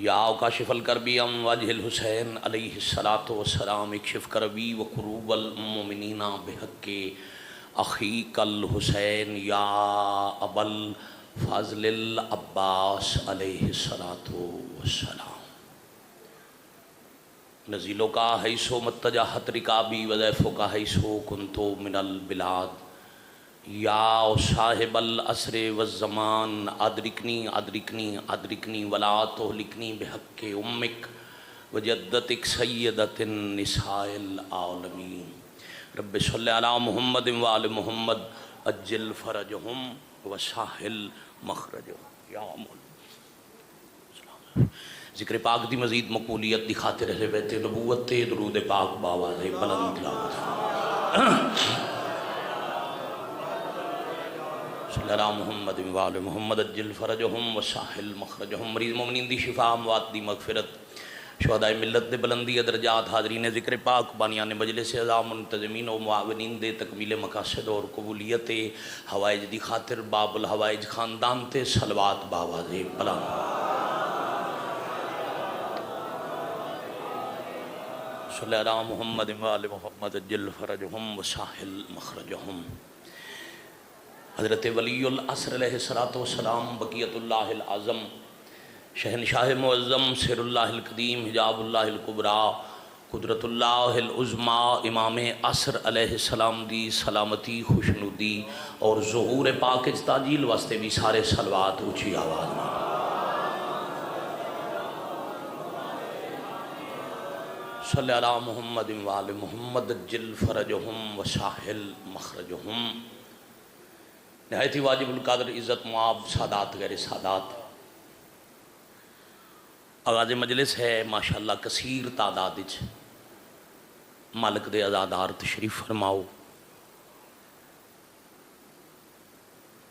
یا کاشف الکربی ام وجہ الحسین علیہ الصلاۃ والسلام اکشف کربی و کروب المؤمنین بحق اخیک الحسین یا ابل فضل العباس علیہ الصلاۃ والسلام نزیلوں کا حیثو متجاہت رکابی وضیفوں کا حیثو کنتو من البلاد یا صاحب العصر والزمان ادرکنی ادرکنی ادرکنی ولا تہلکنی بحق امک وجدتک سیدت النساء العالمین رب صلی علی محمد وآل محمد اجل فرجہم وساہل مخرجہم یا مولا ذکر پاک دی مزید مقبولیت دی خاطر اہل بیت نبوت تے درود پاک باواز بلند تلاوت صلی اللہ محمد وآل محمد اجل فرجہم وساہل مخرجہم مریض مومنین دی شفا اموات دی مغفرت شہداء ملت دے بلندی درجات حاضرین ذکر پاک بانیان مجلس اعظام منتظمین و معاونین دے تکمیل مقاصد اور قبولیت حوائج دی خاطر باب الحوائج خاندان تے صلوات باواز بلند صلی اللہ محمد وآل محمد اجل فرجہم وساہل مخرجہم حضرت ولی العصر علیہ السلام بقیت اللہ العظم شہنشاہ معظم سر اللہ القدیم حجاب اللہ الکبریٰ قدرت اللہ العظمیٰ امام عصر علیہ السلام دی سلامتی خوشنودی اور ظہور پاک تاجیل واسطے بھی سارے صلوات اونچی آواز میں صلی اللہ محمد وآل محمد اجل فرجہم وساہل مخرجہم نہایت ہی واجب القدر عزت معاب سادات غیر سادات آغاز مجلس ہے ماشاءاللہ کثیر تعداد وچ مالک دے عزادار تشریف فرماؤ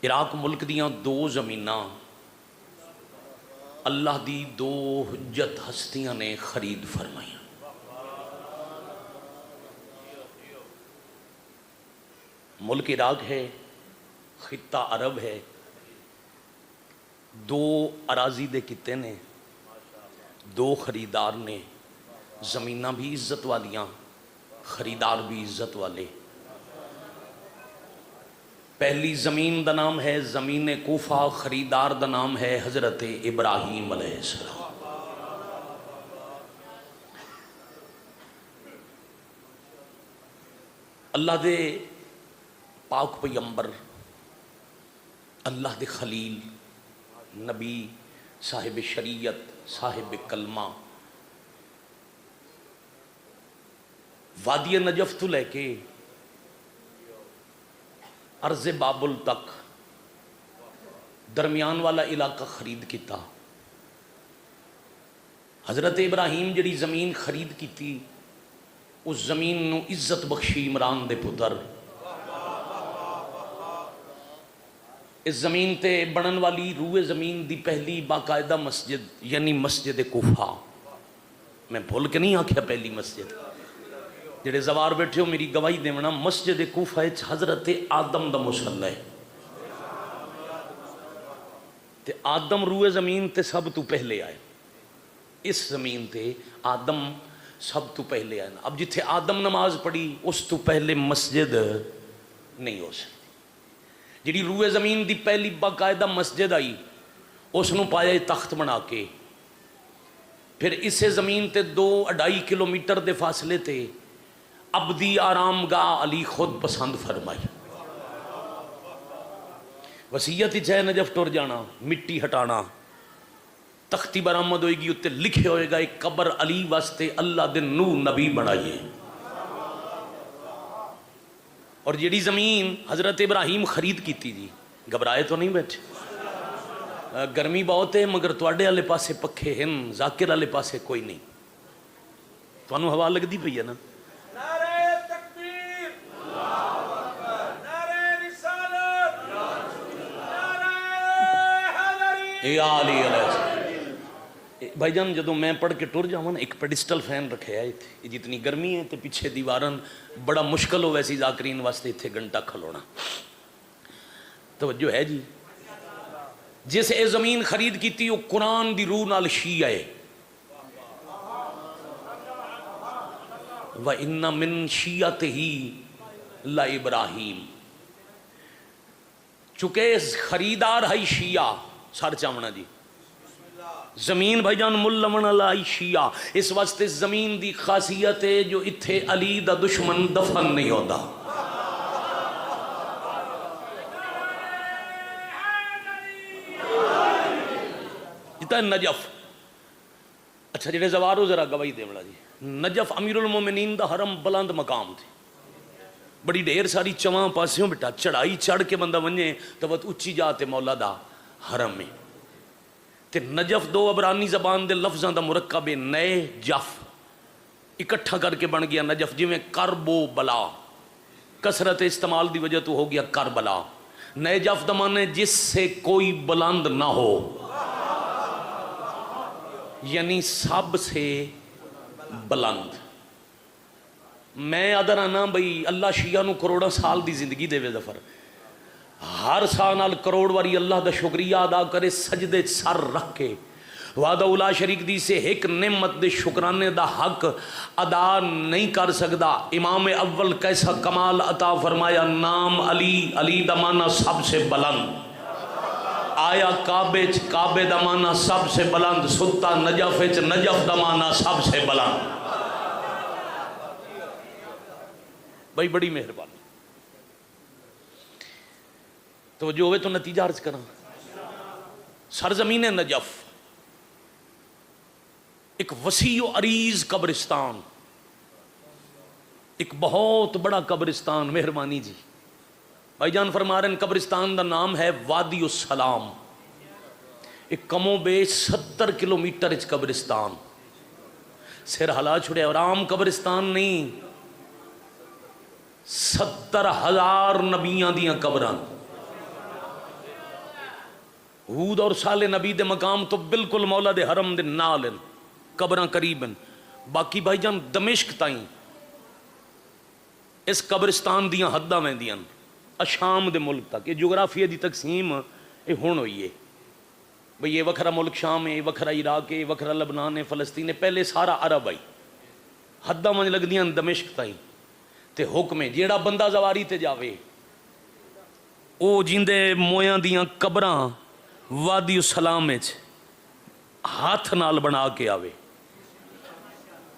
عراق ملک دیاں دو زمیناں اللہ دی دو حجت ہستیاں نے خرید فرمائیاں ملک عراق ہے خطہ عرب ہے دو اراضی دے کتے نے دو خریدار نے زمیناں بھی عزت والیاں خریدار بھی عزت والے پہلی زمین دا نام ہے زمین کوفہ خریدار دا نام ہے حضرت ابراہیم علیہ السلام اللہ دے پاک پیغمبر اللہ دے خلیل نبی صاحب شریعت صاحب کلمہ وادی نجف تو لے کے ارض بابل تک درمیان والا علاقہ خرید کیتا حضرت ابراہیم جڑی زمین خرید کیتی اس زمین نو عزت بخشی عمران دے پتر اس زمین تے بنن والی روئے زمین دی پہلی باقاعدہ مسجد یعنی مسجد کوفہ میں بھول کے نہیں آکھیا پہلی مسجد جڑے زوار بیٹھے ہو میری گواہی دیونا مسجد کوفہ حضرت آدم دا مصلی ہے تے آدم روئے زمین تے سب تو پہلے آئے اس زمین تے آدم سب تو پہلے آئے اب جتھے آدم نماز پڑھی اس تو پہلے مسجد نہیں ہو سکتی جڑی روئے زمین دی پہلی باقاعدہ مسجد آئی اس نو پایا تخت بنا کے پھر اسے زمین تے 2-2.5 کلومیٹر دے فاصلے تے ابدی آرام گاہ علی خود پسند فرمائی وصیت ہی چاہے نجف ٹر جانا مٹی ہٹانا تختی برآمد ہوئے گی اتنے لکھے ہوئے گا ایک قبر علی واسطے اللہ دے نو نبی بنائیے اور جیڑی زمین حضرت ابراہیم خرید کیتی جی گھبرائے تو نہیں بیٹھے گرمی بہت ہے مگر تواڈے والے پاسے پکھے ہیں ذاکر والے پاسے کوئی نہیں تانوں ہوا لگدی پئی ہے نا نعرہ تکبیر اللہ اکبر نعرہ رسالت نعرہ حیدری یا علی علیہ السلام بھائی جان جدوں میں پڑھ کے ٹر جاواں ایک پیڈسٹل فین رکھے آئے تھے جتنی گرمی ہے تے پیچھے دیوارن بڑا مشکل ہو ویسی ذاکرین واسطے اتنے گھنٹہ کھلونا توجہ ہے جی جس اے زمین خرید کیتی وہ قرآن دی روح نال شیعہ ہے وَإِنَّ مِن شِيَّتِهِ لَإِبْرَاہِیم، چونکہ خریدار ہے شیعہ سر چامنا جی زمین بھائی جان مل لمن لائی شیعہ، اس واسطے زمین دی خاصیت ہے جو اتھے علی دا دشمن دفن نہیں ہوتا. جتا نجف، اچھا جڑے زوارو ذرا گواہی دے بڑا جی، نجف امیر المومنین دا حرم بلند مقام تھی، بڑی ڈھیر ساری چواں پاسیوں بٹا چڑھائی چڑھ کے بندہ ونجے تو وہ اچھی جاتے مولا دا حرم میں. تے نجف دو عبرانی زبان دے لفظاں دا مرکب ہے، نئے جف اکٹھا کر کے بن گیا نجف، جی میں کرب و بلا کثرت استعمال دی وجہ تو ہو گیا کربلا. نئے جف دا معنی جس سے کوئی بلند نہ ہو، یعنی سب سے بلند. میں ادھر آنا بھئی اللہ شیعہ نو کروڑا سال دی زندگی دے وے ظفر، ہر سال نال کروڑ واری اللہ دا شکریہ ادا کرے، سجدے سر رکھ کے وعدہ اولا شریک دی سے ایک نعمت دے شکرانے دا حق ادا نہیں کر سکدا. امام اول کیسا کمال عطا فرمایا، نام علی، علی دا معنی سب سے بلند، آیا کعبے کعبے دا معنی سب سے بلند، ستا نجف نجف دا معنی سب سے بلند. بھائی بڑی مہربانی، تو جو ہوئے تو نتیجہ عرض کرنا. سرزمین نجف ایک وسیع و عریض قبرستان، ایک بہت بڑا قبرستان. مہربانی جی بھائی جان فرما رہے ہیں قبرستان دا نام ہے وادی السلام. ایک کم و بیش 70 کلومیٹر اچ قبرستان، سر ہلا چھڑے اور عام قبرستان نہیں، 70,000 نبیاں دیاں قبراں. ہود اور صالح نبی دے مقام تو بالکل مولا دے حرم دے نال قبراں قریبن. باقی بھائی جان دمشق تائیں اس قبرستان دیاں حداں ویندیاں، شام دے ملک تک. یہ جغرافیہ دی تقسیم یہ ہون ہوئی ہے بھئی یہ وکھرا ملک شام ہے، یہ وکھرا عراق ہے، یہ وکھرا لبنان ہے، فلسطین ہے، پہلے سارا عرب آئی حداں ونج لگ دیاں دمشق تائیں. تے حکم ہے جیڑا بندہ زواری تے جاوے او جیندے مویاں دیاں قبراں وادی السلام وچ ہاتھ نال بنا کے آوے.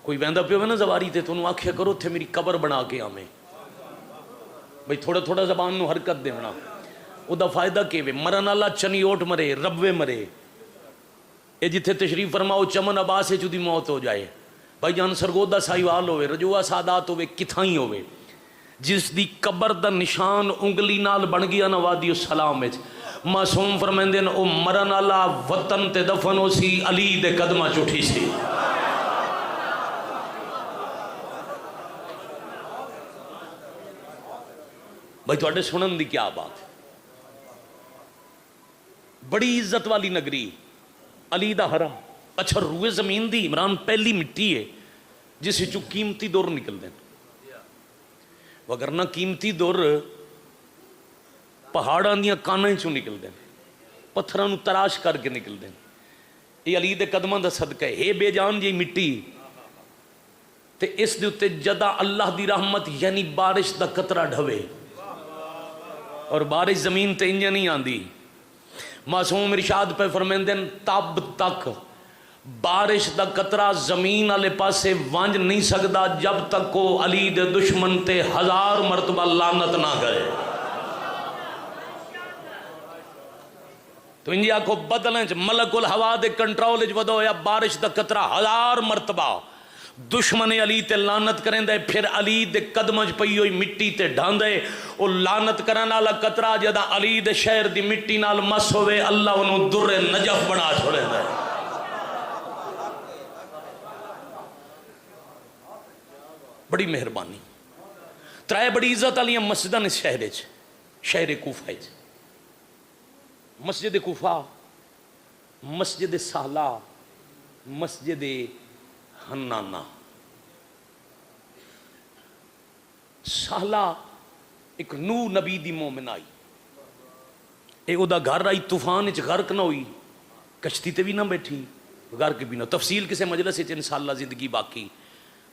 کوئی ویندا پیو نا زواری تے تو انہوں آکھیا کرو تھے میری قبر بنا کے آویں. بھئی تھوڑا تھوڑا زبان نو حرکت دینا، او دا فائدہ کیوے مرن والا چنی اوٹ مرے ربوے مرے. اے جتھے تشریف فرماؤ چمن عباس سے چودی موت ہو جائے. بھائی جان سرگودا سائیوال ہوئے، رجوع سادات ہوئے، کتھائیں ہوئے، جس دی قبر دا نشان انگلی نال بن گیا نا وادی السلام وچ، معصوم فرمیندے او مرن والا وطن تے دفن ہو سی علی دے قدمہ چٹھی سی. بھائی تواڈے سنن دی کیا بات، بڑی عزت والی نگری علی دا حرم. اچھا روئے زمین دی عمران پہلی مٹی ہے جس وچوں قیمتی دور نکل دیں، وگرنہ قیمتی دور پہاڑاں دیاں کاناں چوں نکل دیں، پتھراں نو تراش کر کے نکل دیں. یہ علی دے قدماں دا صدقہ ہے. اے بے جان جی مٹی تے اس دے اتے جدا اللہ دی رحمت یعنی بارش دا قطرہ ڈھوے، اور بارش زمین تے انجا نہیں آندی. معصوم ارشاد پہ فرمیندے تب تک بارش دا قطرہ زمین والے پاسے ونج نہیں سکدا جب تک کو علی دے دشمن تے 1000 مرتبہ لعنت نہ کرے. تو انجی آکھو بدلیں ملک الہوا دے کنٹرول وچ ودو یا بارش دا قطرہ 1000 مرتبہ دشمن علی تے لعنت کریں دے، پھر علی دے قدمج پئی ہوئی مٹی تے ڈھاندے او لعنت کرن والا قطرہ جدا علی دے شہر دی مٹی نال مس ہوئے اللہ انہوں در نجف بنا چھوڑے دے. بڑی مہربانی. ترائے بڑی عزت علی مسجدہ نے شہر کوفہ، مسجد کوفہ، مسجد سہلا، مسجد حنانہ. سہلا ایک نو نبی دی مومن آئی، اے او دا گھر آئی طوفان اچ غرق نہ ہوئی، کشتی تے بھی نہ بیٹھی غرق بھی نہ. تفصیل کسے مجلس اچ انشاءاللہ زندگی باقی.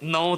9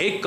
1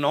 9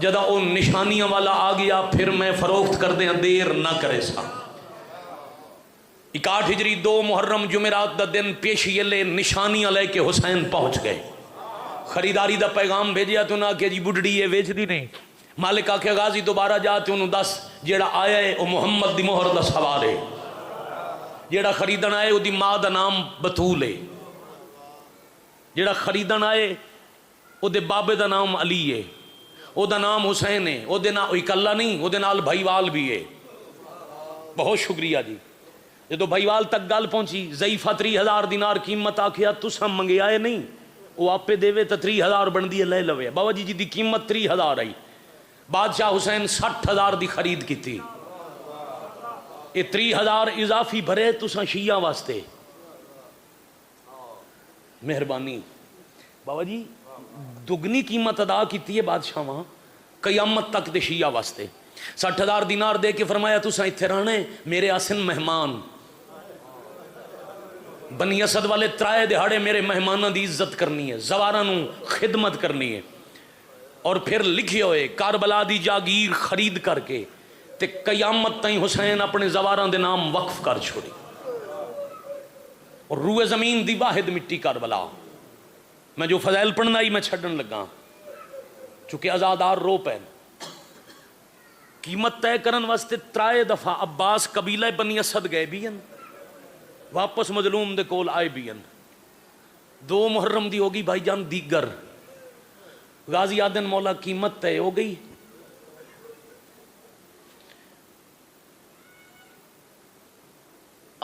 جدا وہ نشانیاں والا آ گیا پھر میں فروخت کر دیا دیر نہ کرے سا 61 ہجری 2 محرم جمعرات دا دن پیشی لے نشانیاں لے کے حسین پہنچ گئے خریداری دا پیغام بھیجیا تو نہ کہ جی بڈڑی ہے ویچ دی نہیں مالک آکھے غازی دوبارہ جاتے انہوں دس جیڑا آیا ہے وہ محمد دی مہر دا سوار ہے جیڑا خریدن آئے وہ دی ماں دا نام بطول ہے جیڑا خریدن آئے وہ دے بابے دا نام علی ہے وہ دا نام حسین ہے وہ دے نام اکلا نہیں وہ دے نال بھائیوال بھی ہے بہت شکریہ جی جدو بھائیوال تک گل پہنچی ضعیفہ 3000 دینار قیمت آکھیا تسا منگے آئے نہیں وہ آپ پہ دیوے تا 3000 بندی لے لوے بابا جی دی قیمت 3000 آئی بادشاہ حسین 60,000 دی خرید کی تھی یہ 3000 اضافی بھرے تسا شیعہ واسطے مہربانی بابا جی دگنی قیمت ادا کی ہے بادشاہ وہاں قیامت تک دے شیعہ واسطے 60,000 دینار دے کے فرمایا تسا اتھے رہنے میرے آسن مہمان بنی اسد والے ترائے دہاڑے میرے مہمانوں دی عزت کرنی ہے زواراں نو خدمت کرنی ہے اور پھر لکھے ہوئے کاربلا دی جاگیر خرید کر کے تے قیامت تائیں حسین اپنے زواراں دے نام وقف کر چھوڑی اور روئے زمین دی واحد مٹی کربلا میں جو فضائل پڑھنا ہی میں چھڑن لگا چونکہ آزادار رو پین قیمت طے کرن واسطے ترائے دفعہ عباس قبیلہ بنی اسد گئے بھی ہیں واپس مظلوم دے کول آئے بھی ہیں 2 محرم دی ہوگی بھائی جان دیگر غازی آدن مولا قیمت طے ہو گئی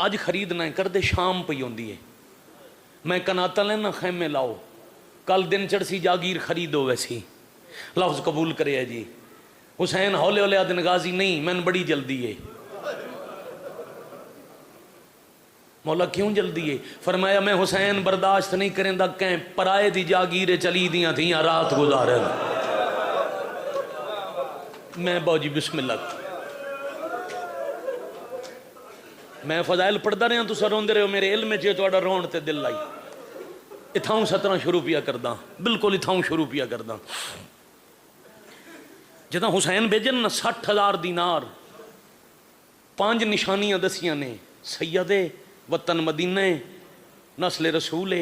آج خرید نہ کر دے شام پہ ہوندی ہے میں کناتا لینا خیمے لاؤ کل دن چڑسی جاگیر خریدو ویسی لفظ قبول کرے ہے جی حسین ہولے ہولے آدن غازی نہیں میں بڑی جلدی ہے مولا کیوں جلدی ہے فرمایا میں حسین برداشت نہیں کریں دا کہیں پرائے دی جاگیرے چلی دیاں تھیاں رات گزارے میں باجی بسم اللہ میں فضائل پڑھتا رہا تو سروند رہے ہو میرے علم میں چوڑا رون تے دل لائی اتھاؤں 17 شروع پیا کردہ بالکل اتھاؤں شروع پیا کردہ جدہ حسین بیجن نا 60,000 دینار 5 نشانیاں دسیاں نے سید وطن مدینہ نسل رسول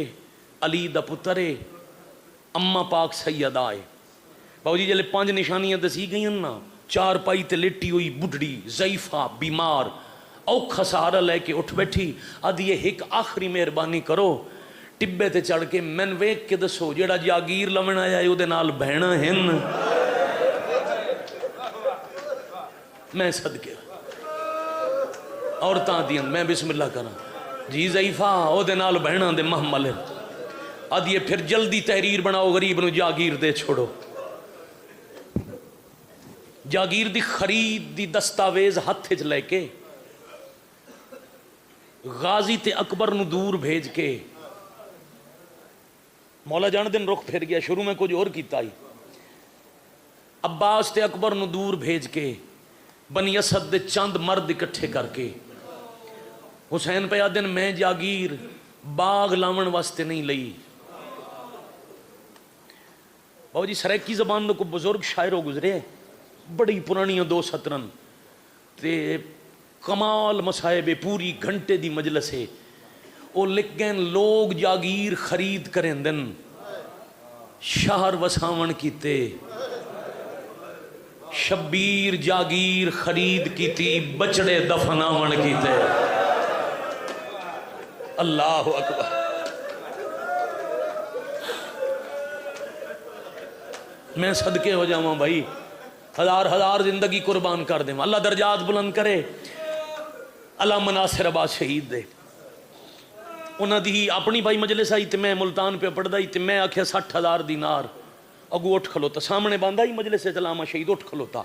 علی دا پتر اما پاک سید آئے باو جی جلے 5 نشانیاں دسی گئی نا 4 پائی تے لٹی ہوئی بڑھڑی ضعیفہ بیمار اوکھا سہارا لے کے اٹھ بیٹھی آدھی یہ ایک آخری مہربانی کرو ٹبے تے چڑھ کے من ویک کے دسو جیڑا جاگیر لمن آیا ہے اودے نال بہنا ہن میں صدقے عورتاں دین میں بسم اللہ کرنا جی ضعیفہ اودے نال بہنا دے محمل آدھی پھر جلدی تحریر بناؤ غریب نو جاگیر دے چھوڑو جاگیر دی خرید دی دستاویز ہتھ چ لے کے غازی تے اکبر نو دور بھیج کے مولا جان دن رخ پھر گیا شروع میں کچھ اور کیتا ہی عباس تے اکبر نو دور بھیج کے بنی اسد دے چند مرد اکٹھے کر کے حسین پہ آدن میں جاگیر باغ لاون واسطے نہیں لئی بابا جی سریکی زبان کو بزرگ شاعر گزرے بڑی پرانیاں 2 سطرن تے کمال مسائب پوری گھنٹے دی مجلس ہے وہ لکھ گئے لوگ جاگیر خرید کریں دن شہر وساون کیتے شبیر جاگیر خرید کیتی بچڑے دفناون کیتے اللہ اکبر میں صدقے ہو جاؤں بھائی ہزار زندگی قربان کر دیں اللہ درجات بلند کرے اللہ مناصر عباس شہید دے انہاں دی اپنی بھائی مجلس آئی تے میں ملتان پہ پڑھ دائی تے میں آکھیا 60,000 دینار اگو اٹھ کھلوتا سامنے باندھا ہی مجلس چلاما شہید اٹھ کھلوتا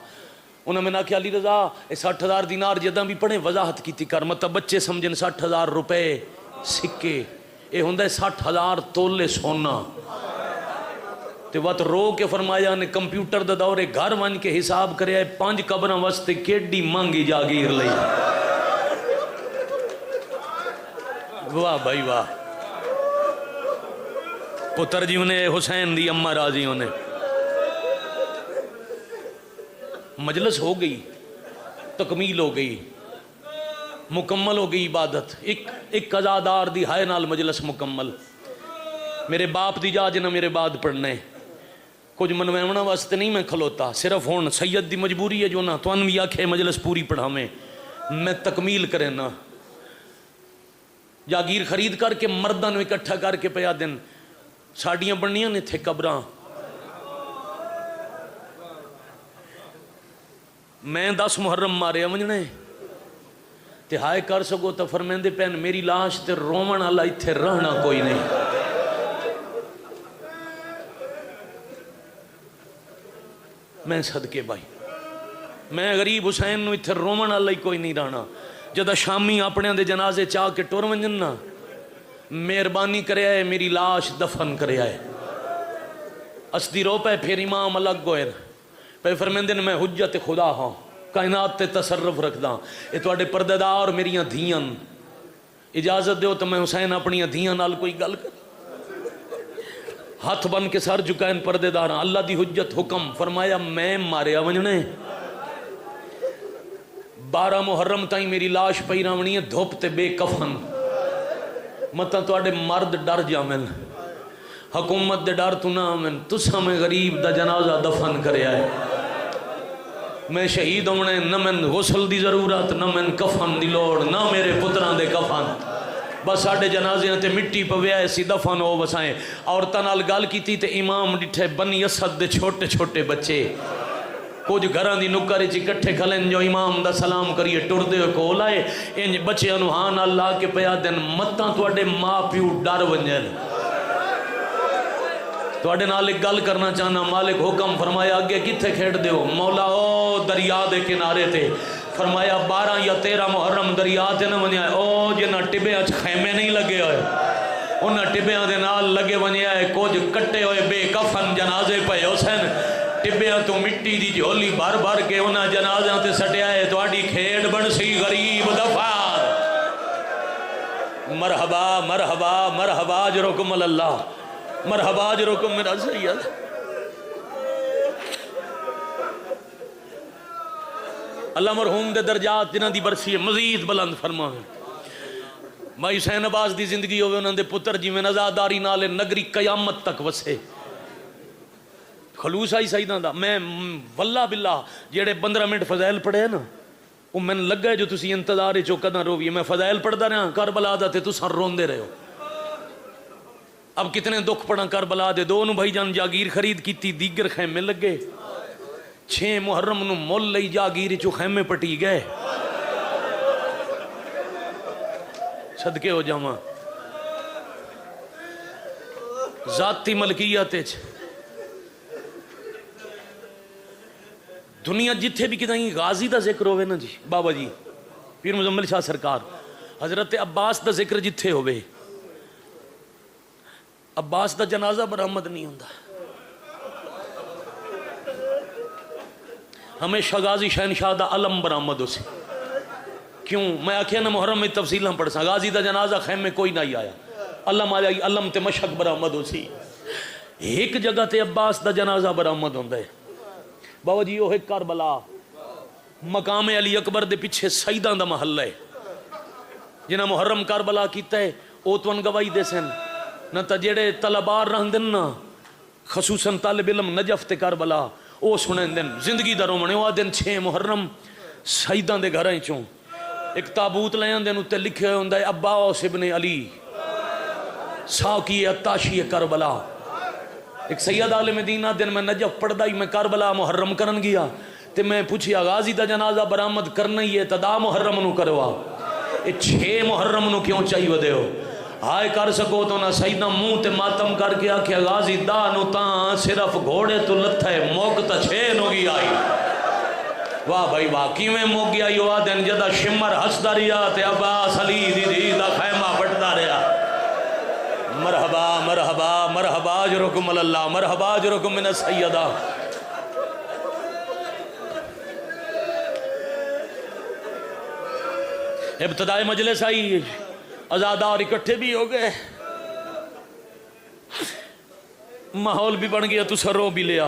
انہوں نے آکھیا علی رضا 60,000 دینار جداں بھی پڑھیں وضاحت کیتی کر مطلب بچے سمجھن 60,000 روپے سکے اے ہوندہ ہے 60,000 تولے سونا تے وقت رو کے فرمایا نے کمپیوٹر دا دورے گھر ون کے حساب کرے 5 قبروں واسطے کیڈی مانگی جاگیر لئی واہ بھائی واہ پتر جی انہیں حسین دی اماں راضی انہیں مجلس ہو گئی، تکمیل ہو گئی، مکمل ہو گئی عبادت، ایک ازادار دی ہائے نال مجلس مکمل۔ میرے باپ دی جا جنہ میرے بعد پڑھنے کچھ منویونا واسطے نہیں میں کھلوتا، صرف ہون سید دی مجبوری ہے جو نا تو انوی آکھے مجلس پوری پڑھا میں تکمیل کرے نا، جاگیر خرید کر کے مردہ نو اکٹھا کر کے پیا دن ساڑیاں بننیاں نے تھے قبراں، میں 10 محرم مارے منجنے تے ہائے کر سکو تو فرمیندے پین میری لاش تے رومن اللہ اتھے رہنا کوئی نہیں۔ میں صدقے بھائی میں غریب حسین نو اتھے رومن اللہ کوئی نہیں رہنا، جدہ شامی اپنے دے جنازے چاہ کے ٹور ونجن نا مہربانی کرے آئے میری لاش دفن کرے آئے، اسدی رو پہ پھر امام الگ گوئر پہ فرمیندے میں حجت خدا ہاں کائنات تے تصرف رکھدا، اے تو اڈے پردیدار میریاں دھیاں، اجازت دیو تو میں حسین اپنی دھیاں نال کوئی گل کر، ہاتھ بن کے سر جھکائن پردیدار، اللہ دی حجت حکم فرمایا میں ماریا ونجنے 12 محرم تائیں میری لاش پئی راونی ہے دھوپ تے بے کفن، مطلب تو اڈے مرد ڈر جامن، حکومت دے ڈر تو نہ آمن، تسا میں غریب دا جنازہ دفن کرے آئے، میں شہید ہونے نہ من غسل دی ضرورت نہ من کفن دی لوڑ نہ میرے پتران دے کفن، بس ساڑھے جنازے تے مٹی پوے آئے سی دفن ہو بسائیں، عورتاں نال گل کیتی تے امام ڈٹھے بنی اسد دے چھوٹے چھوٹے بچے کچھ گھران دی نکر چی کٹھے کھلیں جو امام دا سلام کریے ٹر دے کو لائے انج بچے انوہان اللہ کے پیا دن متاں تو اڈے ماں پیو ڈر ونجل، تو اڈے نال ایک گل کرنا چاہنا، مالک حکم فرمایا اگے کتھے کھیڑ دیو، مولا او دریا دے کنارے تھے، فرمایا 12 یا 13 محرم دریا تے نہ ونیا ہے، او جنہ ٹبے اچھ خیمے نہیں لگے ہوئے انہاں ٹبیاں دے نال لگے ونیا ہے، کچھ کٹے ہوئے بے کفن جنازے پہ حسین ٹبیاں تو مٹی دی جھولی بھر بھر کے انہاں جنازیاں تے سٹیا ہے، تو اڈی کھیڑ بن سی غریب دفار، مرحبا مرحبا مرحبا اجرکم اللہ، مرحبا اجرکم میرا سید، اللہ مرحوم دے درجات جنہ دی برسی ہے مزید بلند فرمائے، بھائی حسین عباس دی زندگی ہوئے انہوں دے پتر جی میں نزاداری نالے نگری قیامت تک وسے، خلوص آئی سیدان دا، میں واللہ باللہ جیڑے 15 منٹ فضائل پڑھے ہیں نا وہ میں لگا ہے جو تسی انتظار چوکدہ روی، میں فضائل پڑھدا رہا کربلا دا تے تساں روندے رہے ہو، اب کتنے دکھ پڑھا کربلا دے، دونوں بھائی جان جاگیر خرید کیتی دیگر خیمے لگے، 6 محرم نو مول لئی جاگیر چو خیمے پٹی گئے، صدقے ہو جاواں ذاتی ملکیت دنیا جتھے بھی کتائیں غازی دا ذکر ہوئے نا جی بابا جی پیر مزمل شاہ سرکار حضرت عباس دا ذکر جتھے ہوئے عباس دا جنازہ برآمد نہیں ہوندہ، ہمیشہ غازی شہنشاہ دا علم برآمد ہو سی، کیوں میں آکھیا نا محرم میں تفصیل ہم پڑھ سا، غازی دا جنازہ خیم میں کوئی نہیں آیا، علم آیا علم تے مشک برآمد ہو سی، ایک جگہ تے عباس دا جنازہ برآمد ہوندہ ہے، بابا جی وہ ایک کربلا مقام علی اکبر دے پیچھے سیدان دا محلہ ہے، جنہ محرم کربلا کیتا ہے اوتون گواہی دے سن نہ تا جیڑے طلبار رہن دن نا خصوصاً طالب علم نجف تے کربلا او سنیں دن زندگی دا رومنے وہ دن 6 محرم سیدان دے گھرائیں چوں ایک تابوت لین دن اتے لکھے ہوئے ہوندہ ہے عباس ابن علی ساکی اتاشی کربلا، ایک سید آل مدینہ دن میں نجف پڑھ دائی میں کربلا محرم کرن گیا تے میں پوچھیا غازی دا جنازہ برآمد کرنا ہی ہے تدا محرم نو کروا، 6 محرم نو کیوں چاہیے ودے ہو، آئے کر سکو تو نہ سیدہ منہ تے ماتم کر کے آکھیا غازی دا نو تاں صرف گھوڑے تو لتھا ہے موک تا 6 نو گی آئی، واہ بھائی واہ کیویں موک گیا یو آدن جدہ شمر ہستا ریا تے عباس علی دی دی دا خیمہ بٹتا ریا، مرحبا مرحبا مرحبا اجرکم اللہ مرحبا اجرکم من السیدہ، ابتدائی مجلس آئی ازادار اکٹھے بھی ہو گئے، ماحول بھی بن گیا تو سروں بھی لیا،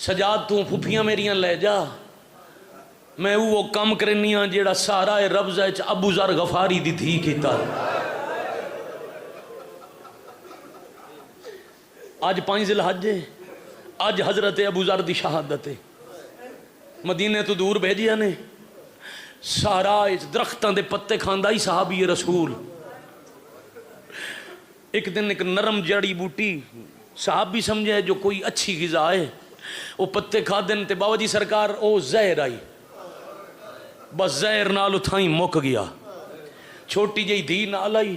سجاد تو پھپھیاں میریاں لے جا، میں وہ کام کرنی ہاں جیڑا سارا ربضہ ابو ذر غفاری دی تھی کیتا۔ آج 5 ذی الحج ہے، آج حضرت ابو ذر دی شہادت ہے، مدینے تو دور بھیجیا نے، سارا درختاں دے پتے کھاندا ہی صحابی رسول۔ ایک دن ایک نرم جڑی بوٹی صحابی سمجھے جو کوئی اچھی غذا ہے، وہ پتے کھا دن تے بابا جی سرکار او زہر آئی، بس زہر نال اتھائیں مک گیا۔ چھوٹی جی دھی نال آئی،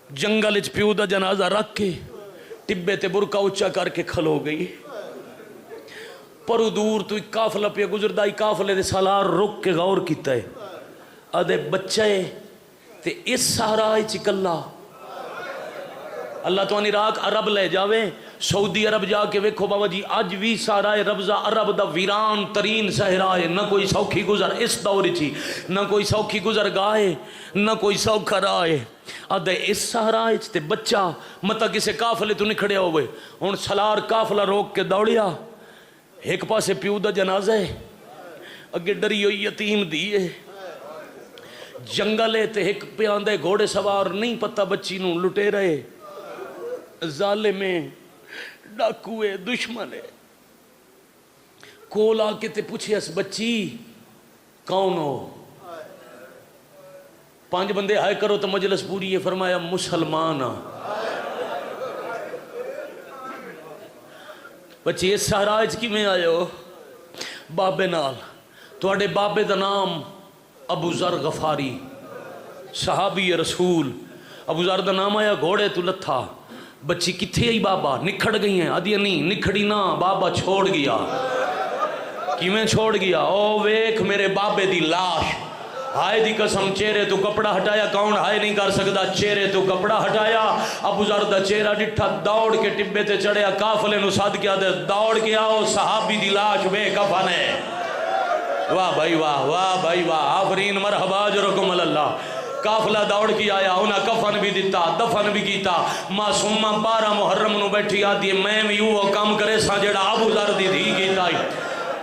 جنگل اچ پیو دا جنازہ رکھ کے ٹبے تے برکا اچا کر کے کھلو گئی۔ پرو دور تو ایک قافلہ پہ گزردا، ایک قافلے دے سالار رک کے غور کیتا ہے، آدھے بچے تے اس سہرا چکلا اللہ تو عراق عرب لے جاوے، سعودی عرب جا کے ویکھو بابا جی اج بھی سارا ربضہ عرب دا ویران ترین صحرا ہے، نہ کوئی سوکھی گزر اس دور چی، نہ کوئی سوکھی گزر گاہ، نہ کوئی سوکھا راہ ہے۔ آدھے اس صحرا تے بچہ متا کسے قافلے تو نکھڑیا ہوئے، ہن سالار قافلہ روک کے دوڑیا، ایک پاسے پیو دا جنازہ ہے، اگے ڈری ہوئی یتیم دیئے، جنگل ہے تے ایک پہ آندے گھوڑے سوار نہیں پتہ بچی نوں لٹے رہے، ظالم ڈاکوے دشمن ہے۔ کول آ کے تے پوچھے اس بچی کون ہو؟ 5 بندے ہائے کرو تو مجلس پوری ہے، فرمایا مسلمان ہاں۔ بچی اس سہراج کی میں آئے ہو؟ بابے نال، تواڈے بابے دا نام ابو ذر غفاری صحابی رسول، ابو ذر دا نام آیا گھوڑے تو لتھا۔ بچی کتھے آئی بابا؟ نکھڑ گئی ہیں، آدھی نہیں نکھڑی نہ، بابا چھوڑ گیا۔ کیویں چھوڑ گیا؟ او ویکھ میرے بابے دی لاش، ہائے دی قسم چہرے تو کپڑا ہٹایا، کون ہائے نہیں کر سکتا، چہرے تو کپڑا ہٹایا، ابو ذر دا چہرہ ڈٹھا، دوڑ کے ٹبے تے چڑھیا، قافلے نو سد کیا دے دوڑ کے آؤ صحابی دی لاش بے کفن ہے۔ واہ بھائی واہ، واہ بھائی واہ، آفرین مرحبا اجرکم اللہ۔ قافلہ دوڑ کی آیا، انہاں کفن بھی دیتا، دفن بھی کیتا۔ معصومہ 12 محرم نو بیٹھی آدھی میں بھی وہ کام کرے سا جڑا ابو ذر دی دھی کیتا ہی۔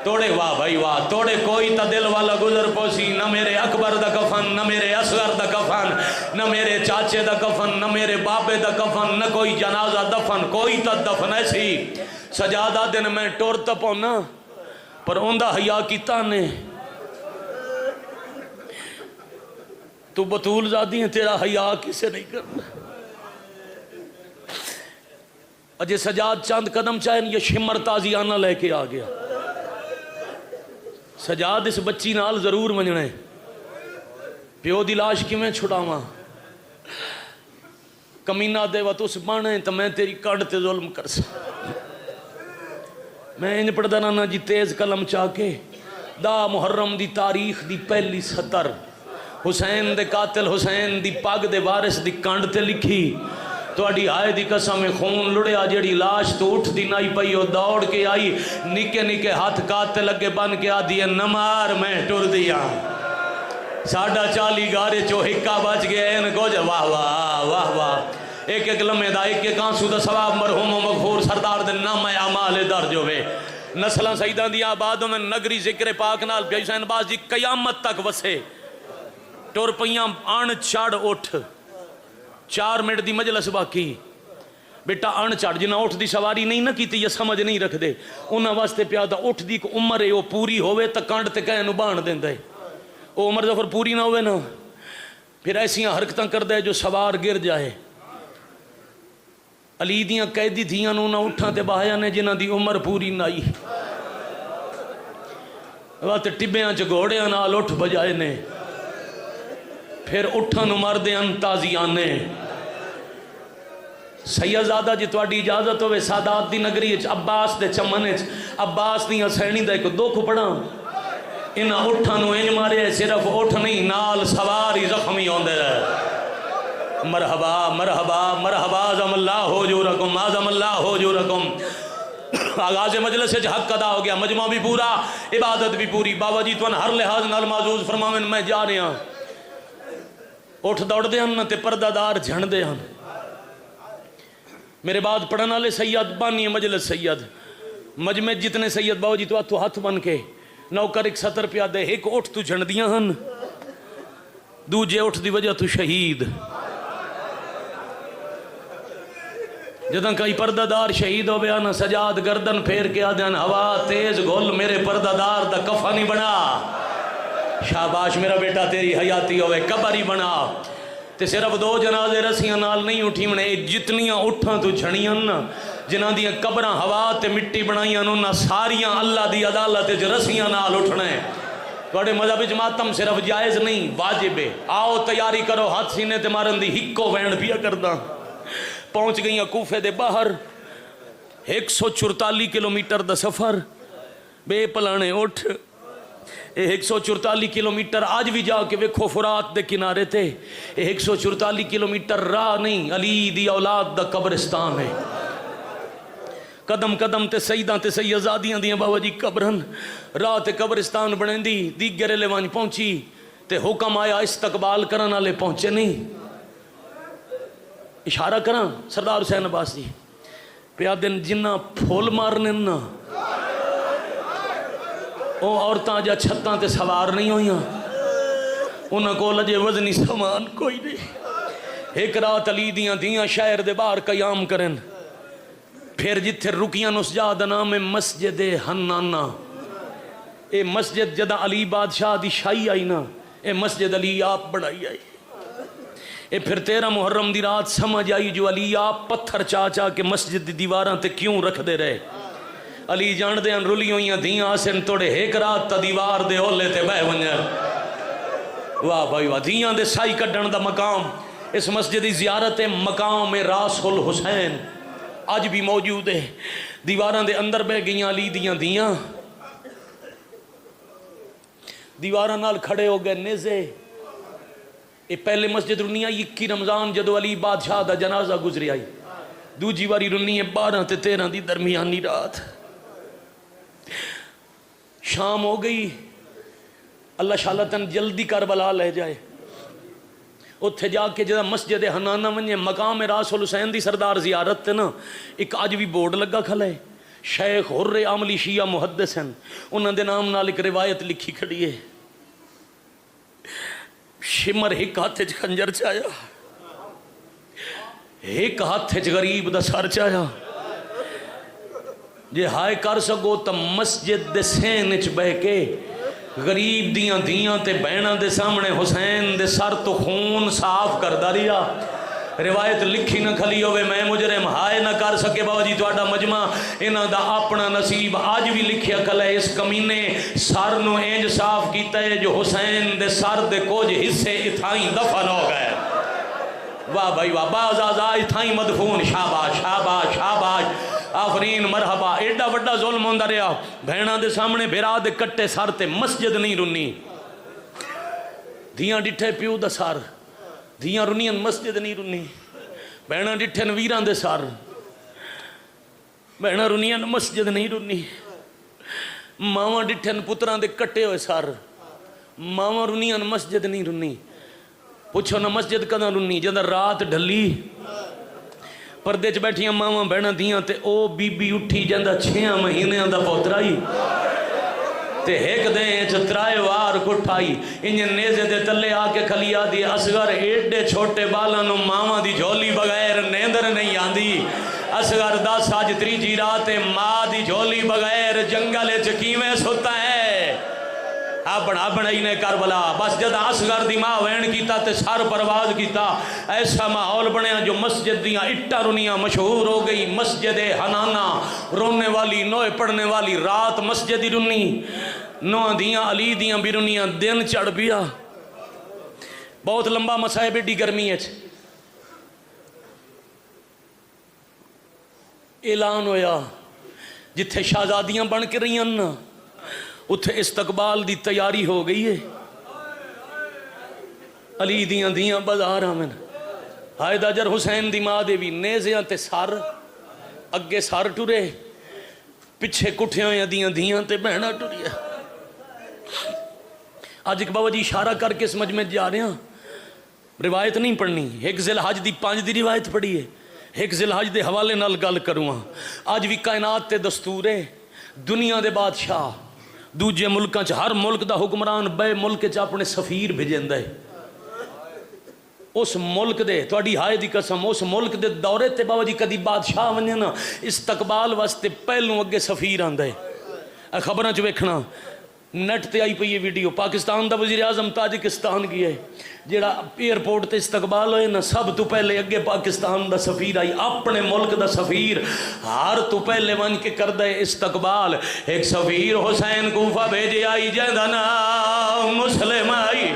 توڑے واہ بھائی واہ، توڑے کوئی تا دل والا گزر پوسی، نہ میرے اکبر دا کفن، نہ میرے اصغر دا کفن، نہ میرے چاچے دا کفن، نہ میرے بابے دا کفن، نہ کوئی جنازہ دفن، کوئی تا دفن ایسی۔ سجادہ دن میں ٹور تپونا پر اوندہ حیا کیتا نے، تو بطول زادی ہیں تیرا حیا کسے نہیں کرنا۔ اجے سجاد چاند قدم چاہیں یہ شمر تازیانہ لے کے آ گیا۔ سجاد اس بچی نال ضرور منجنے، پیو دی لاش کی میں چھڑاواں، کمینہ دے وقت اس بانے تو میں تیری کڑ تے ظلم کر سا۔ میں انج پڑھ دانا جی تیز قلم چاہ کے، دا محرم دی تاریخ دی پہلی سطر، حسین دے قاتل حسین دی پاگ دے وارث دی کانڈ تے لکھی، تو اڈی آئے دی قسم خون لڑیا، جیڑی لاش تو اٹھ دی نائی پئی ہو، دوڑ کے آئی، نکے نکے ہاتھ کاتے لگے بن کے آدھی نمار میں ٹر دیا۔ 40 گارے چو ہکا بچ گئے ان کو جو واہ واہ واہ واہ، ایک ایک لمحے دا ایک ایک آنسو دا ثواب مرحوم و مغفور سردار دے نام اعمال درج ہوئے۔ نسلاں سیداں دی آبادوں میں نگری ذکر پاک نال پیا حسین باز جی قیامت تک وسے۔ ٹور پئیاں آن چڑھ اٹھ، 4 منٹ دی مجلس باقی، بیٹا آن چڑھ جنہاں اٹھ دی سواری نہیں نہ کیتی یا سمجھ نہیں رکھ دے، انہاں واسطے پیادہ اٹھ دی کو عمر ہے وہ پوری ہوئے تا کانڈ تے کہنو بان دیں دے، وہ عمر ظفر پوری نہ ہوئے نا، پھر ایسیاں حرکتاں کر دے جو سوار گر جائے۔ علی دیاں قیدی تھیاں نو نہ اٹھاں تے باہیاں نے جنہاں دی عمر پوری نہ آئی، وقت ٹبیاں چ گھوڑیاں نال اٹھ بجائے نے، پھر اٹھن مردیاں تازیانے۔ سیدزادہ جی تواڈی اجازت ہوئے سادات دی نگری عباس دے چمن عباس دی حسینی دا ایک دکھ پڑھاں، انہاں اٹھن انج مارے صرف اٹھ نہیں نال سواری زخمی ہوندے رہے۔ مرحبا مرحبا مرحبا، اعظم اللہ حجورکم، اعظم اللہ حجورکم۔ آغاز مجلس سے حق ادا ہو گیا، مجمع بھی پورا، عبادت بھی پوری، بابا جی تو ہر لحاظ نال معزوز فرماویں میں جا رہے ہاں۔ اٹھ دوڑ دے ہن تے پردہ دار جھن دے ہن۔ میرے بعد پڑھن والے سید بانی مجلس سید مجمع جتنے سید باو جی تو ہاتھوں ہاتھ بن کے نوکر ایک 70 روپیہ دے ایک اٹھ تو جھنڈیاں ہن دوجے اٹھ دی وجہ تو شہید جداں کئی پردہ دار شہید ہو گیا نا سجاد گردن پھیر کے آدھان ہوا تیز گھول میرے پردہ دار دا کفا نہیں بنا شاباش میرا بیٹا تیری حیاتی ہوئے قبر ہی بنا تے صرف 2 جنازے رسیاں نال نہیں اٹھی منے جتنیاں اٹھاں تو جھڑیاں نا جنہاں دیاں قبراں ہوا تے مٹی بنائیاں نہ ساریاں اللہ دی عدالت وچ رسیاں نال اٹھنے تواڈے مذہب وچ ماتم صرف جائز نہیں واجب ہے آؤ تیاری کرو ہاتھ سینے تے مارن دی ہکو وینڈ پیا کردا پہنچ گئیاں کوفے دے باہر 144 کلومیٹر دا سفر بے پلانے اٹھ 144 کلومیٹر آج بھی جا کے ویکھو فرات دے کنارے تے 144 کلومیٹر راہ نہیں علی دی اولاد دا قبرستان ہے قدم قدم تے سیداں تے سیدزادیاں دیاں بابا جی قبرن راہ تے قبرستان بنیں دی دیگر لیوان پہنچی تے حکم آیا استقبال کرن والے پہنچے نہیں اشارہ کراں سردار حسین عباس جی پیا دن جنہ پھول مارنے نا او عورتاں جا چھتاں تے سوار نہیں ہویاں انہاں کو لجے وزنی سامان کوئی نہیں ایک رات علی دیاں دیاں شہر دے باہر قیام کرن پھر جتھے رکیاں اس جا دا نام ہے مسجد حنانہ اے مسجد جدا علی بادشاہ دی شاہی آئی نا اے مسجد علی آپ بڑھائی آئی اے پھر 13 محرم دی رات سمجھ آئی جو علی آپ پتھر چاچا کے مسجد دی دیواراں تے کیوں رکھ دے رہے علی جان دے ان رلی ہوئیاں دیاں آسن توڑے ایک رات تا دیوار دے اولے تے بہ ونجر واہ بھائی واہ دیاں دے سائی کڈن دا مقام اس مسجد دی زیارت مقام راس الحسین آج بھی موجود ہے دیواراں دے اندر بہ گئیاں علی دیاں دیواراں نال کھڑے ہو گئے نیزے اے پہلے مسجد رنی آئی 21 رمضان جدو علی بادشاہ دا جنازہ گزری آئی دوجی واری رنی ہے 12 تے 13 دی درمیانی رات شام ہو گئی اللہ شالتاً جلدی کربلا لے جائے اتھے جا کے جدا مسجد حنانہ منجے مقام راس الحسین دی سردار زیارت تے نا ایک آج بھی بورڈ لگا کھلے شیخ حر عاملی شیعہ محدث ہیں انہوں دے نام نال ایک روایت لکھی کھڑی ہے شمر ایک ہاتھ چ خنجر چایا ایک ہاتھ چ غریب دا سر چایا جے ہائے کر سکو تا مسجد دے سین چ بہ کے غریب دیاں تے بہناں دے سامنے حسین دے سر تو خون صاف کر داریا روایت لکھی نہ کھلی ہوئے میں مجرم ہائے نہ کر سکے بابا جی تواڈا مجمع انہاں دا اپنا نصیب آج بھی لکھیا کھلا ہے اس کمینے سر نو انج صاف کیتا ہے جو حسین دے سر دے کچھ حصے اتھائیں دفن ہو گئے واہ بھائی واہ باز آزائی اتھائیں مدفون شاباش شاباش شاباش آفرین مرحبا ایڈا وڈا ظلم ہوندہ رہا بہناں دے سامنے بھیرا دے کٹے سر تے مسجد نہیں رنی دیاں ڈٹھے پیو دا سر دیاں رنیاں مسجد نہیں رنی بہناں ڈٹھے ویراں دے سر بہناں رنیاں مسجد نہیں رنی ماواں ڈٹھے پتراں دے کٹے ہوئے سر ماواں رنیاں مسجد نہیں رنی پوچھو نا مسجد کداں رنی جداں رات ڈھلی پردے چ بیٹھیاں ماواں بہناں دیاں تے او بی بی اٹھی جاندہ 6 مہینے دا پوترائی تے ایک دیں چ 3 وار کٹھائی انجن نیزے دے تلے آ کے کھلیا دی اصغر ایڈے چھوٹے بالاں نو ماواں دی جھولی بغیر نیندر نہیں آندی اصغر 10 آج 3 رات ماں دی جھولی بغیر جنگل چ کیویں ستا ہے بڑھائی نے کربلا بس جدا اصغر دی ماں وین کیتا تے سر پرواز کیتا ایسا ماحول بنیا جو مسجد دیاں اٹا رنیاں مشہور ہو گئی مسجد حنانہ رونے والی نوئے پڑھنے والی رات مسجد دی رنی نوہ دیاں علی دیاں بھی رنیاں دن چڑھ بیا بہت لمبا مسائب ایڈی گرمی ہے اعلان ہویا جتھے شہزادیاں بن کے رہی ہیں اتھے استقبال دی تیاری ہو گئی ہے علی دیاں بازار آمن حائد اجر حسین دی ماں دے بھی نیزیاں تے سار اگے سار ٹورے پچھے کٹھیاں دیاں تے بہنا ٹوریا آج ایک بابا جی اشارہ کر کے سمجھ میں جا رہے ہیں روایت نہیں پڑھنی ایک ذی الحج دی 5 دی روایت پڑھی ہے ایک ذی الحج دے حوالے نال گل کروں آج بھی کائنات تے دستور ہے دنیا دے بادشاہ دوجے ملکاں چ ہر ملک دا حکمران بے ملک چ اپنے سفیر بھیجندا ہے اس ملک دے تہاڈی ہائے دی قسم اس ملک دے دورے تے بابا جی کدی بادشاہ ونجے نا استقبال واسطے پہلوں اگے سفیر آندا ہے خبراں چ ویکھنا نیٹ تے آئی پئی ہے ویڈیو پاکستان دا وزیر اعظم تاجکستان گیا ہے جیڑا ایئرپورٹ تے استقبال ہوئے نا سب تو پہلے اگے پاکستان دا سفیر آئی اپنے ملک دا سفیر ہر تو پہلے ون کے کردہ استقبال ایک سفیر حسین کوفہ بھیجے آئی جہاں نام مسلم آئی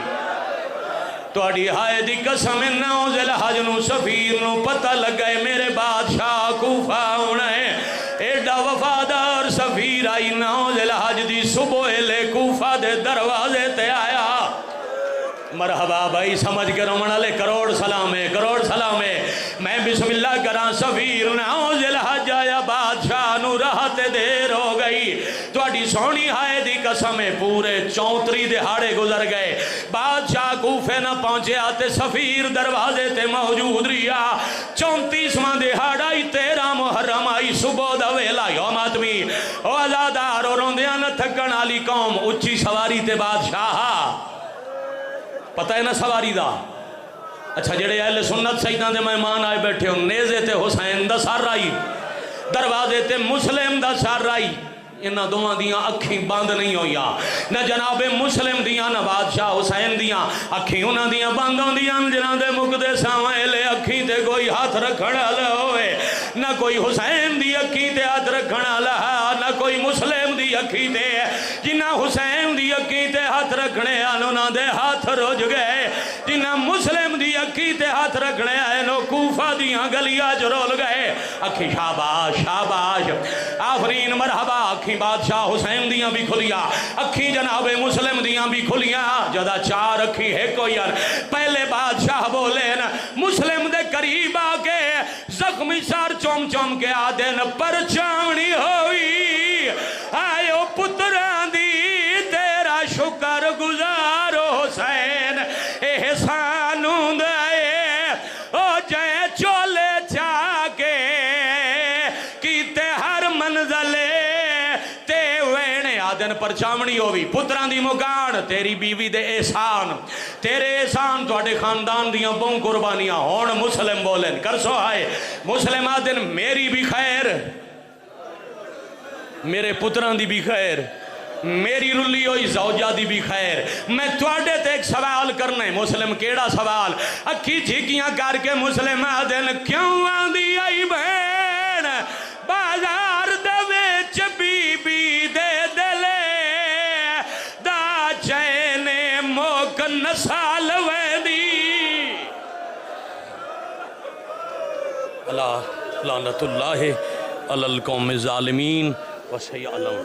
تہاڈی ہائے دی قسم 9 ذی الحج نو سفیر نو پتہ لگا ہے میرے بادشاہ کوفہ ہونا ہے ایڈا وفادار سفیر آئی 9 ذی الحج دی صبح لے کوفہ دے دروازے تے آیا مرحبا بھائی سمجھ کے رومن والے کروڑ سلام ہے کروڑ سلام ہے میں بسم اللہ کراں سفیر 9 ذی الحج آیا بادشاہ نو راحت دیر ہو گئی تہاڈی سونی ہائے دی قسم ہے پورے 34 دہاڑے گزر گئے بادشاہ کوفے نہ پہنچے آتے سفیر دروازے تے موجود رہا 34واں دہاڑا 13 محرم آئی صبح دا ویلا یوم آدمی او آزادار اور روندیاں نہ تھکن والی قوم اچھی سواری تے بادشاہ پتہ ہے نا سواری دا اچھا جڑے اہل سنت سیدان دے مہمان آئے بیٹھے ہو نیزے تے حسین دا سر آئی دروازے تے مسلم دا سر آئی انہاں دوہاں دیاں اکھیں بند نہیں ہویا نہ جناب مسلم دیاں نہ بادشاہ حسین دیاں اکھیں انہاں دیاں بند ہوندیاں جنہاں دے مقدے سامنے لے اکھیں تے کوئی ہاتھ رکھن والا ہوئے نہ کوئی حسین دی اکھیں تے ہاتھ رکھن والا نہ کوئی مسلم دی اکھیں تے جنہ حسین دی اکھیں تے ہاتھ رکھنے انہاں دے ہاتھ رج گئے جنہ مسلم دی اکھیں تے ہاتھ رکھنے نو کوفہ دیاں گلیاں چ رول گئے اکھیں شاباش شاباش آفرین مرحبا اکھیں بادشاہ حسین دیاں بھی کھلیا اکھیں جناب مسلم دیاں بھی کھلیا جدا 4 اکھیں ایک ہوئی پہلے بادشاہ بولے نا مسلم دے قریب آکے زخمی سار چوم چوم کے آدن پر چاونی ہوئی آئیو پتران دی تیرا شکر گزارو حسین احسانوں دائے او جائے چولے چاکے کیتے ہر منزلے دن پر چاونی ہوئی پتران دی مگان تیری بیوی دے احسان تیرے احسان تو اٹھے خاندان دیاں بوں قربانیاں ہون مسلم بولن کر سو آئے مسلم آدن میری بھی خیر میرے پتران دی بھی خیر میری رلی ہوئی زوجہ دی بھی خیر میں توڑے تے ایک سوال کرنے مسلم کیڑا سوال اکھی جھکیاں کر کے مسلم آدن کیوں آندی آئی بہن بازار دے وچ بی بی دے نسال ویدی اللہ لعنت اللہ علی القوم الظالمین وسیعلم